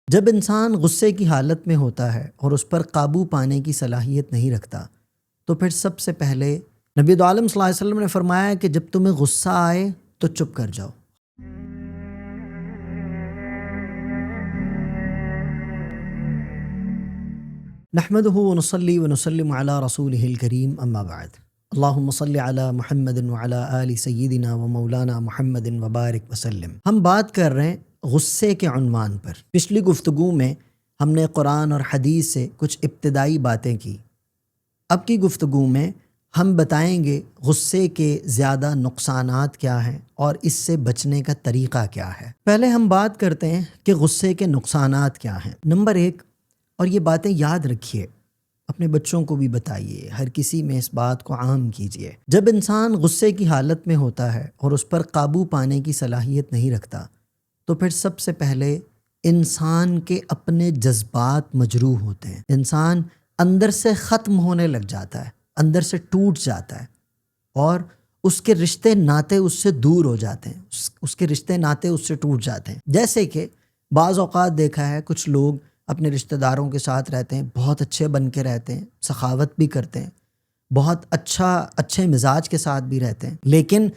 جب انسان غصے کی حالت میں ہوتا ہے اور اس پر قابو پانے کی صلاحیت نہیں رکھتا تو پھر سب سے پہلے نبی عالم صلی اللہ علیہ وسلم نے فرمایا کہ جب تمہیں غصہ آئے تو چپ کر جاؤ۔ نحمده ونصلي ونسلم على رسوله الكريم اما بعد، اللهم صل على محمد وعلى آل سیدنا و مولانا محمد وبارک وسلم۔ ہم بات کر رہے ہیں غصے کے عنوان پر۔ پچھلی گفتگو میں ہم نے قرآن اور حدیث سے کچھ ابتدائی باتیں کی۔ اب کی گفتگو میں ہم بتائیں گے غصے کے زیادہ نقصانات کیا ہیں اور اس سے بچنے کا طریقہ کیا ہے۔ پہلے ہم بات کرتے ہیں کہ غصے کے نقصانات کیا ہیں۔ نمبر 1، اور یہ باتیں یاد رکھیے، اپنے بچوں کو بھی بتائیے، ہر کسی میں اس بات کو عام کیجیے۔ جب انسان غصے کی حالت میں ہوتا ہے اور اس پر قابو پانے کی صلاحیت نہیں رکھتا تو پھر سب سے پہلے انسان کے اپنے جذبات مجروح ہوتے ہیں۔ انسان اندر سے ختم ہونے لگ جاتا ہے، اندر سے ٹوٹ جاتا ہے اور اس کے رشتے ناتے اس سے دور ہو جاتے ہیں، اس کے رشتے ناتے اس سے ٹوٹ جاتے ہیں۔ جیسے کہ بعض اوقات دیکھا ہے کچھ لوگ اپنے رشتہ داروں کے ساتھ رہتے ہیں، بہت اچھے بن کے رہتے ہیں، سخاوت بھی کرتے ہیں، بہت اچھے مزاج کے ساتھ بھی رہتے ہیں، لیکن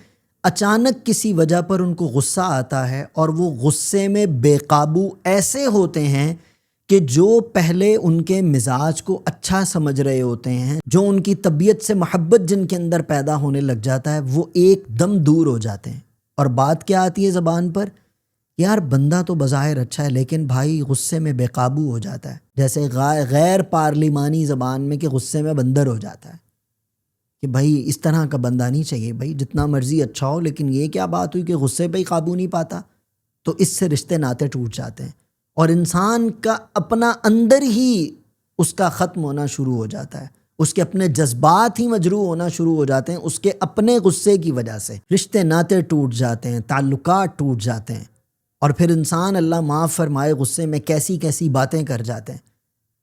اچانک کسی وجہ پر ان کو غصہ آتا ہے اور وہ غصے میں بے قابو ایسے ہوتے ہیں کہ جو پہلے ان کے مزاج کو اچھا سمجھ رہے ہوتے ہیں، جو ان کی طبیعت سے محبت جن کے اندر پیدا ہونے لگ جاتا ہے، وہ ایک دم دور ہو جاتے ہیں۔ اور بات کیا آتی ہے زبان پر؟ یار بندہ تو بظاہر اچھا ہے لیکن بھائی غصے میں بے قابو ہو جاتا ہے، جیسے غیر پارلیمانی زبان میں کہ غصے میں بندر ہو جاتا ہے کہ بھائی اس طرح کا بندہ نہیں چاہیے، بھائی جتنا مرضی اچھا ہو لیکن یہ کیا بات ہوئی کہ غصے پہ ہی قابو نہیں پاتا۔ تو اس سے رشتے ناتے ٹوٹ جاتے ہیں اور انسان کا اپنا اندر ہی اس کا ختم ہونا شروع ہو جاتا ہے، اس کے اپنے جذبات ہی مجروح ہونا شروع ہو جاتے ہیں، اس کے اپنے غصے کی وجہ سے رشتے ناتے ٹوٹ جاتے ہیں، تعلقات ٹوٹ جاتے ہیں، اور پھر انسان اللہ معاف فرمائے غصے میں کیسی کیسی باتیں کر جاتے ہیں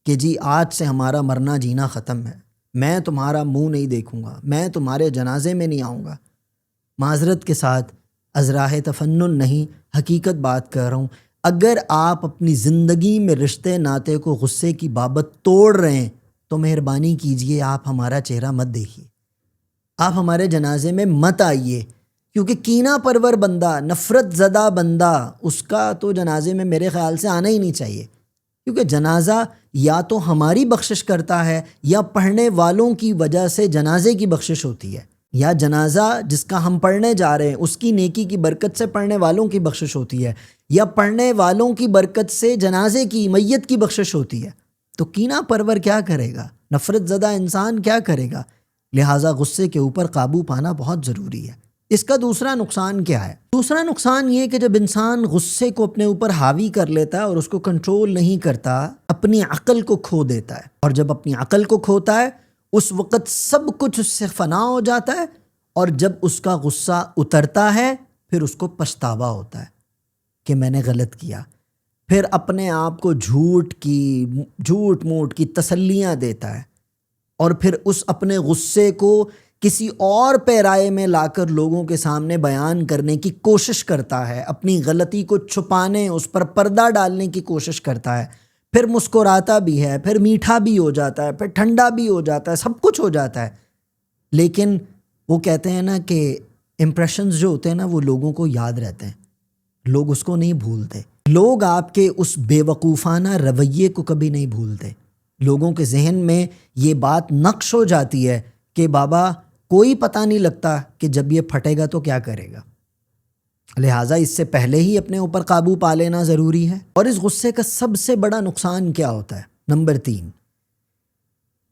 کہ جی آج سے ہمارا مرنا جینا ختم ہے، میں تمہارا منہ نہیں دیکھوں گا، میں تمہارے جنازے میں نہیں آؤں گا۔ معذرت کے ساتھ ازراہ تفنن نہیں، حقیقت بات کر رہا ہوں، اگر آپ اپنی زندگی میں رشتے ناتے کو غصے کی بابت توڑ رہے ہیں تو مہربانی کیجئے آپ ہمارا چہرہ مت دیکھیے، آپ ہمارے جنازے میں مت آئیے، کیونکہ کینہ پرور بندہ، نفرت زدہ بندہ، اس کا تو جنازے میں میرے خیال سے آنا ہی نہیں چاہیے، کیونکہ جنازہ یا تو ہماری بخشش کرتا ہے یا پڑھنے والوں کی وجہ سے جنازے کی بخشش ہوتی ہے، یا جنازہ جس کا ہم پڑھنے جا رہے ہیں اس کی نیکی کی برکت سے پڑھنے والوں کی بخشش ہوتی ہے، یا پڑھنے والوں کی برکت سے جنازے کی میت کی بخشش ہوتی ہے۔ تو کینہ پرور کیا کرے گا؟ نفرت زدہ انسان کیا کرے گا؟ لہٰذا غصے کے اوپر قابو پانا بہت ضروری ہے۔ اس کا دوسرا نقصان کیا ہے؟ دوسرا نقصان یہ کہ جب انسان غصے کو اپنے اوپر حاوی کر لیتا ہے اور اس کو کنٹرول نہیں کرتا، اپنی عقل کو کھو دیتا ہے، اور جب اپنی عقل کو کھوتا ہے اس وقت سب کچھ اس سے فنا ہو جاتا ہے، اور جب اس کا غصہ اترتا ہے پھر اس کو پچھتاوا ہوتا ہے کہ میں نے غلط کیا، پھر اپنے آپ کو جھوٹ موٹ کی تسلیاں دیتا ہے، اور پھر اس اپنے غصے کو کسی اور پیرائے میں لا کر لوگوں کے سامنے بیان کرنے کی کوشش کرتا ہے، اپنی غلطی کو چھپانے، اس پر پردہ ڈالنے کی کوشش کرتا ہے، پھر مسکراتا بھی ہے، پھر میٹھا بھی ہو جاتا ہے، پھر ٹھنڈا بھی ہو جاتا ہے، سب کچھ ہو جاتا ہے، لیکن وہ کہتے ہیں نا کہ امپریشنز جو ہوتے ہیں نا وہ لوگوں کو یاد رہتے ہیں، لوگ اس کو نہیں بھولتے، لوگ آپ کے اس بے وقوفانہ رویے کو کبھی نہیں بھولتے، لوگوں کے ذہن میں یہ بات نقش ہو جاتی ہے کہ بابا کوئی پتہ نہیں لگتا کہ جب یہ پھٹے گا تو کیا کرے گا، لہٰذا اس سے پہلے ہی اپنے اوپر قابو پا لینا ضروری ہے۔ اور اس غصے کا سب سے بڑا نقصان کیا ہوتا ہے؟ نمبر 3،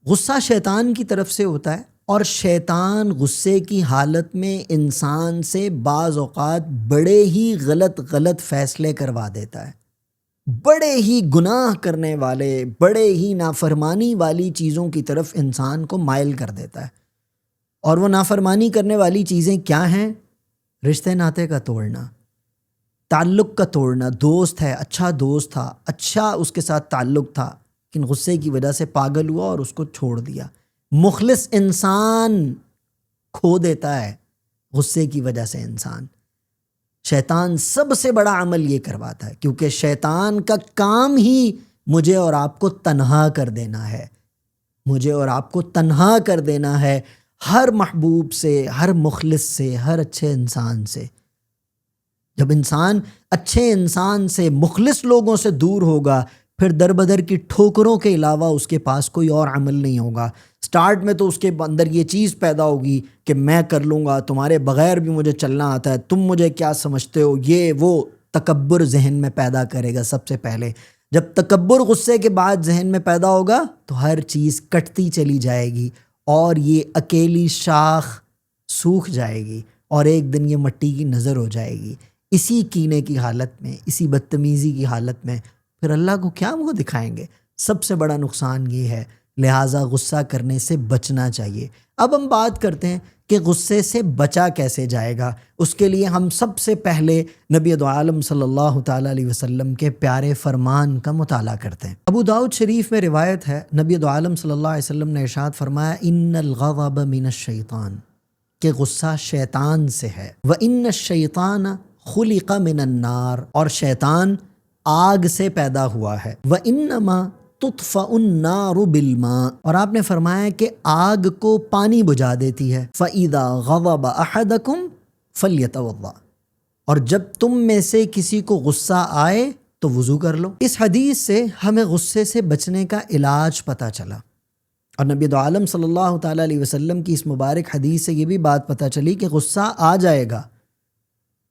غصہ شیطان کی طرف سے ہوتا ہے، اور شیطان غصے کی حالت میں انسان سے بعض اوقات بڑے ہی غلط فیصلے کروا دیتا ہے، بڑے ہی گناہ کرنے والے، بڑے ہی نافرمانی والی چیزوں کی طرف انسان کو مائل کر دیتا ہے، اور وہ نافرمانی کرنے والی چیزیں کیا ہیں؟ رشتے ناتے کا توڑنا، تعلق کا توڑنا، دوست ہے، اچھا دوست تھا، اچھا اس کے ساتھ تعلق تھا، لیکن غصے کی وجہ سے پاگل ہوا اور اس کو چھوڑ دیا۔ مخلص انسان کھو دیتا ہے غصے کی وجہ سے انسان، شیطان سب سے بڑا عمل یہ کرواتا ہے، کیونکہ شیطان کا کام ہی مجھے اور آپ کو تنہا کر دینا ہے، مجھے اور آپ کو تنہا کر دینا ہے ہر محبوب سے، ہر مخلص سے، ہر اچھے انسان سے۔ جب انسان اچھے انسان سے، مخلص لوگوں سے دور ہوگا، پھر در بدر کی ٹھوکروں کے علاوہ اس کے پاس کوئی اور عمل نہیں ہوگا۔ سٹارٹ میں تو اس کے اندر یہ چیز پیدا ہوگی کہ میں کر لوں گا، تمہارے بغیر بھی مجھے چلنا آتا ہے، تم مجھے کیا سمجھتے ہو، یہ وہ تکبر ذہن میں پیدا کرے گا سب سے پہلے۔ جب تکبر غصے کے بعد ذہن میں پیدا ہوگا تو ہر چیز کٹتی چلی جائے گی اور یہ اکیلی شاخ سوکھ جائے گی اور ایک دن یہ مٹی کی نظر ہو جائے گی۔ اسی کینے کی حالت میں، اسی بدتمیزی کی حالت میں پھر اللہ کو کیا منہ دکھائیں گے؟ سب سے بڑا نقصان یہ ہے، لہٰذا غصہ کرنے سے بچنا چاہیے۔ اب ہم بات کرتے ہیں کہ غصے سے بچا کیسے جائے گا۔ اس کے لیے ہم سب سے پہلے نبی دو عالم صلی اللہ تعالیٰ علیہ وسلم کے پیارے فرمان کا مطالعہ کرتے ہیں۔ ابو داؤد شریف میں روایت ہے، نبی دو عالم صلی اللہ علیہ وسلم نے ارشاد فرمایا، ان الغضب من الشیطان، کہ غصہ شیطان سے ہے، وَإِنَّ الشَّيْطَانَ خُلِقَ مِنَ النَّارِ، اور شیطان آگ سے پیدا ہوا ہے، وَإِنَّمَا تُطْفَأُ النَّارُ بِالْمَاءِ، اور آپ نے فرمایا کہ آگ کو پانی بجھا دیتی ہے، فَإِذَا غَضَبَ أَحَدَكُمْ فَلْيَتَوَضَّأْ، اور جب تم میں سے کسی کو غصہ آئے تو وضو کر لو۔ اس حدیث سے ہمیں غصے سے بچنے کا علاج پتہ چلا، اور نبی دو عالم صلی اللہ تعالیٰ علیہ وسلم کی اس مبارک حدیث سے یہ بھی بات پتہ چلی کہ غصہ آ جائے گا،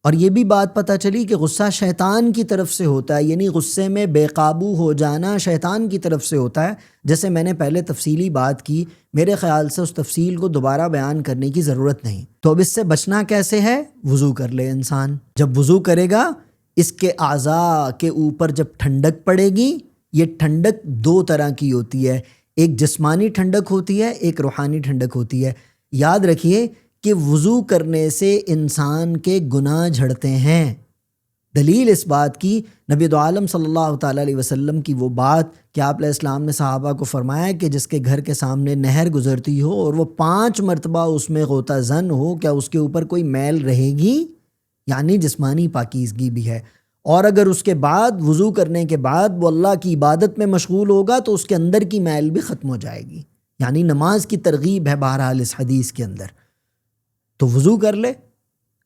اور یہ بھی بات پتہ چلی کہ غصہ شیطان کی طرف سے ہوتا ہے، یعنی غصے میں بے قابو ہو جانا شیطان کی طرف سے ہوتا ہے۔ جیسے میں نے پہلے تفصیلی بات کی، میرے خیال سے اس تفصیل کو دوبارہ بیان کرنے کی ضرورت نہیں۔ تو اب اس سے بچنا کیسے ہے؟ وضو کر لے انسان۔ جب وضو کرے گا، اس کے اعضاء کے اوپر جب ٹھنڈک پڑے گی، یہ ٹھنڈک دو طرح کی ہوتی ہے، ایک جسمانی ٹھنڈک ہوتی ہے، ایک روحانی ٹھنڈک ہوتی ہے۔ یاد رکھیے کہ وضو کرنے سے انسان کے گناہ جھڑتے ہیں۔ دلیل اس بات کی نبی دو عالم صلی اللہ تعالیٰ علیہ وسلم کی وہ بات کہ آپ علیہ السلام نے صحابہ کو فرمایا کہ جس کے گھر کے سامنے نہر گزرتی ہو اور وہ 5 مرتبہ اس میں غوطہ زن ہو، کیا اس کے اوپر کوئی میل رہے گی؟ یعنی جسمانی پاکیزگی بھی ہے۔ اور اگر اس کے بعد وضو کرنے کے بعد وہ اللہ کی عبادت میں مشغول ہوگا تو اس کے اندر کی میل بھی ختم ہو جائے گی، یعنی نماز کی ترغیب ہے بہرحال اس حدیث کے اندر۔ تو وضو کر لے۔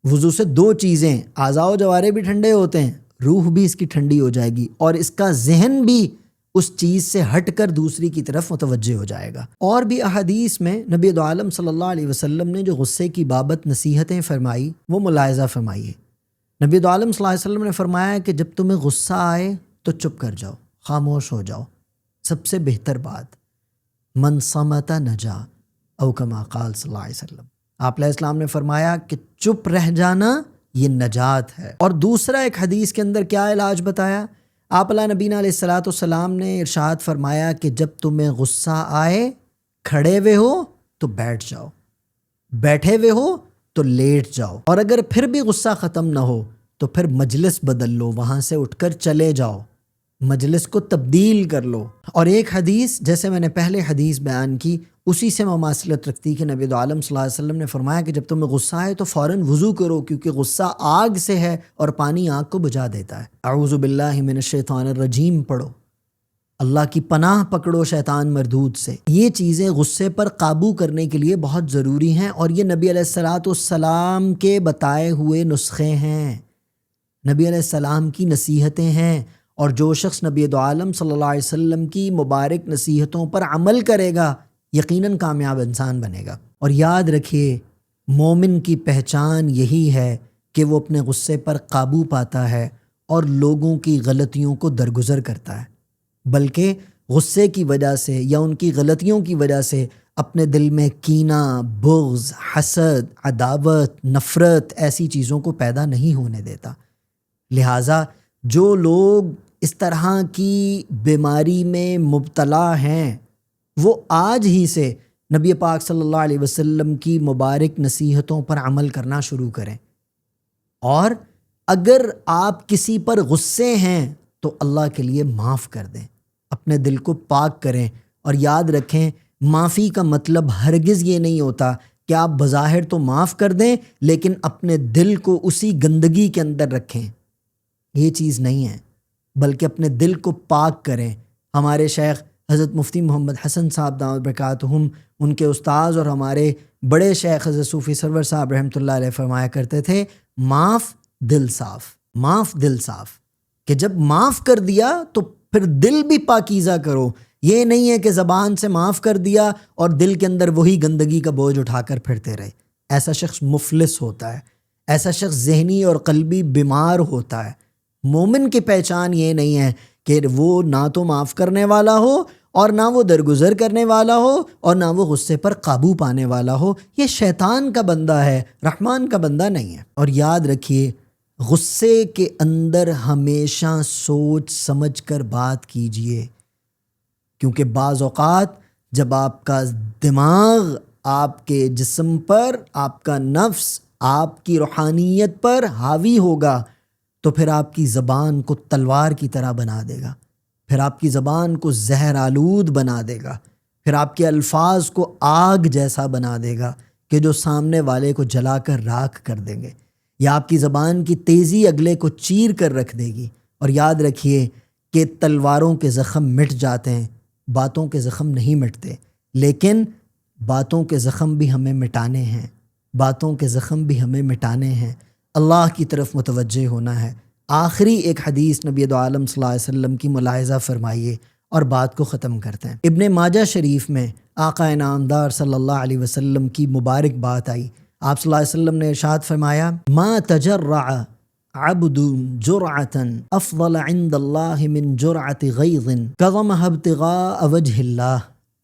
وضو سے 2 چیزیں، اعضاء و جوارح بھی ٹھنڈے ہوتے ہیں، روح بھی اس کی ٹھنڈی ہو جائے گی، اور اس کا ذہن بھی اس چیز سے ہٹ کر دوسری کی طرف متوجہ ہو جائے گا۔ اور بھی احادیث میں نبی دو عالم صلی اللہ علیہ وسلم نے جو غصے کی بابت نصیحتیں فرمائی وہ ملاحظہ فرمائیے۔ نبی دو عالم صلی اللہ علیہ وسلم نے فرمایا کہ جب تمہیں غصہ آئے تو چپ کر جاؤ، خاموش ہو جاؤ۔ سب سے بہتر بات، من صمت نجا، او کما قال صلی اللہ علیہ وسلم۔ آپ علیہ السلام نے فرمایا کہ چپ رہ جانا یہ نجات ہے۔ اور دوسرا ایک حدیث کے اندر کیا علاج بتایا؟ آپ نبینا علیہ السلام نے ارشاد فرمایا کہ جب تمہیں غصہ آئے، کھڑے ہوئے ہو تو بیٹھ جاؤ، بیٹھے ہوئے ہو تو لیٹ جاؤ، اور اگر پھر بھی غصہ ختم نہ ہو تو پھر مجلس بدل لو، وہاں سے اٹھ کر چلے جاؤ، مجلس کو تبدیل کر لو۔ اور ایک حدیث جیسے میں نے پہلے حدیث بیان کی اسی سے مماثلت رکھتی کہ نبی دو عالم صلی اللہ علیہ وسلم نے فرمایا کہ جب تمہیں غصہ آئے تو فوراً وضو کرو، کیونکہ غصہ آگ سے ہے اور پانی آگ کو بجھا دیتا ہے۔ اعوذ باللہ من الشیطان الرجیم پڑھو، اللہ کی پناہ پکڑو شیطان مردود سے۔ یہ چیزیں غصے پر قابو کرنے کے لیے بہت ضروری ہیں، اور یہ نبی علیہ السلام کے بتائے ہوئے نسخے ہیں، نبی علیہ السلام کی نصیحتیں ہیں، اور جو شخص نبی دو عالم صلی اللہ علیہ وسلم کی مبارک نصیحتوں پر عمل کرے گا یقیناً کامیاب انسان بنے گا۔ اور یاد رکھیے، مومن کی پہچان یہی ہے کہ وہ اپنے غصے پر قابو پاتا ہے اور لوگوں کی غلطیوں کو درگزر کرتا ہے، بلکہ غصے کی وجہ سے یا ان کی غلطیوں کی وجہ سے اپنے دل میں کینہ، بغض، حسد، عداوت، نفرت ایسی چیزوں کو پیدا نہیں ہونے دیتا۔ لہٰذا جو لوگ اس طرح کی بیماری میں مبتلا ہیں وہ آج ہی سے نبی پاک صلی اللہ علیہ وسلم کی مبارک نصیحتوں پر عمل کرنا شروع کریں، اور اگر آپ کسی پر غصے ہیں تو اللہ کے لیے معاف کر دیں، اپنے دل کو پاک کریں، اور یاد رکھیں معافی کا مطلب ہرگز یہ نہیں ہوتا کہ آپ بظاہر تو معاف کر دیں لیکن اپنے دل کو اسی گندگی کے اندر رکھیں، یہ چیز نہیں ہے، بلکہ اپنے دل کو پاک کریں۔ ہمارے شیخ حضرت مفتی محمد حسن صاحب دامت برکاتہم، ان کے استاذ اور ہمارے بڑے شیخ حضرت صوفی سرور صاحب رحمۃ اللہ علیہ فرمایا کرتے تھے، معاف دل صاف، معاف دل صاف، کہ جب معاف کر دیا تو پھر دل بھی پاکیزہ کرو۔ یہ نہیں ہے کہ زبان سے معاف کر دیا اور دل کے اندر وہی گندگی کا بوجھ اٹھا کر پھرتے رہے۔ ایسا شخص مفلس ہوتا ہے، ایسا شخص ذہنی اور قلبی بیمار ہوتا ہے۔ مومن کی پہچان یہ نہیں ہے کہ وہ نہ تو معاف کرنے والا ہو اور نہ وہ درگزر کرنے والا ہو اور نہ وہ غصے پر قابو پانے والا ہو۔ یہ شیطان کا بندہ ہے، رحمان کا بندہ نہیں ہے۔ اور یاد رکھیے، غصے کے اندر ہمیشہ سوچ سمجھ کر بات کیجیے، کیونکہ بعض اوقات جب آپ کا دماغ آپ کے جسم پر، آپ کا نفس آپ کی روحانیت پر حاوی ہوگا تو پھر آپ کی زبان کو تلوار کی طرح بنا دے گا، پھر آپ کی زبان کو زہر آلود بنا دے گا، پھر آپ کے الفاظ کو آگ جیسا بنا دے گا کہ جو سامنے والے کو جلا کر راکھ کر دیں گے، یا آپ کی زبان کی تیزی اگلے کو چیر کر رکھ دے گی۔ اور یاد رکھیے کہ تلواروں کے زخم مٹ جاتے ہیں، باتوں کے زخم نہیں مٹتے، لیکن باتوں کے زخم بھی ہمیں مٹانے ہیں، باتوں کے زخم بھی ہمیں مٹانے ہیں، اللہ کی طرف متوجہ ہونا ہے۔ آخری ایک حدیث نبی دو عالم صلی اللہ علیہ وسلم کی ملاحظہ فرمائیے اور بات کو ختم کرتے ہیں۔ ابن ماجہ شریف میں آقا انعامدار صلی اللہ علیہ وسلم کی مبارک بات آئی۔ آپ صلی اللہ علیہ وسلم نے ارشاد فرمایا، ما تجرع عبد جرعة افضل عند اللہ من جرعة غیظ کظمها ابتغاء وجہ اللہ،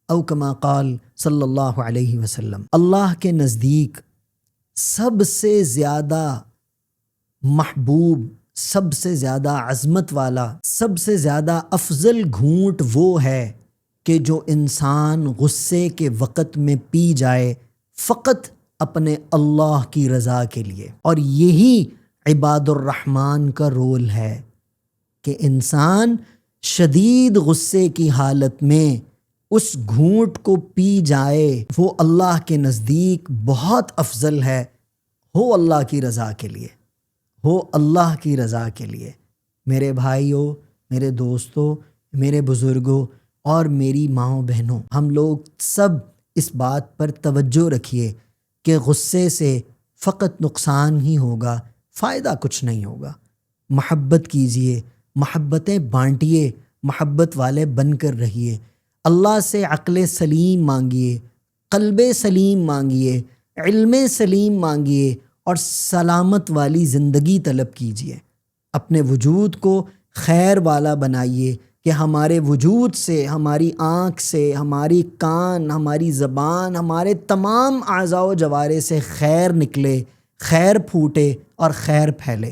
او کما قال صلی اللہ علیہ وسلم۔ اللہ کے نزدیک سب سے زیادہ محبوب، سب سے زیادہ عظمت والا، سب سے زیادہ افضل گھونٹ وہ ہے کہ جو انسان غصے کے وقت میں پی جائے فقط اپنے اللہ کی رضا کے لیے۔ اور یہی عباد الرحمن کا رول ہے کہ انسان شدید غصے کی حالت میں اس گھونٹ کو پی جائے، وہ اللہ کے نزدیک بہت افضل ہے، ہو اللہ کی رضا کے لیے، ہو اللہ کی رضا کے لیے۔ میرے بھائیوں، میرے دوستوں، میرے بزرگوں اور میری ماؤں بہنوں، ہم لوگ سب اس بات پر توجہ رکھیے کہ غصے سے فقط نقصان ہی ہوگا، فائدہ کچھ نہیں ہوگا۔ محبت کیجیے، محبتیں بانٹیے، محبت والے بن کر رہیے۔ اللہ سے عقل سلیم مانگیے، قلب سلیم مانگیے، علم سلیم مانگیے اور سلامت والی زندگی طلب کیجیے۔ اپنے وجود کو خیر والا بنائیے کہ ہمارے وجود سے، ہماری آنکھ سے، ہماری کان، ہماری زبان، ہمارے تمام اعضاء و جوارح سے خیر نکلے، خیر پھوٹے اور خیر پھیلے۔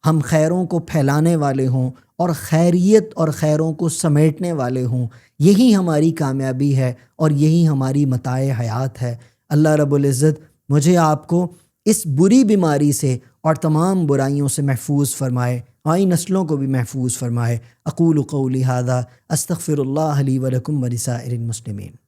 ہم خیروں کو پھیلانے والے ہوں اور خیریت اور خیروں کو سمیٹنے والے ہوں، یہی ہماری کامیابی ہے اور یہی ہماری متاع حیات ہے۔ اللہ رب العزت مجھے آپ کو اس بری بیماری سے اور تمام برائیوں سے محفوظ فرمائے، آئی نسلوں کو بھی محفوظ فرمائے۔ اقول قولی ھذا استغفر اللہ لی ولکم ولسائر المسلمین۔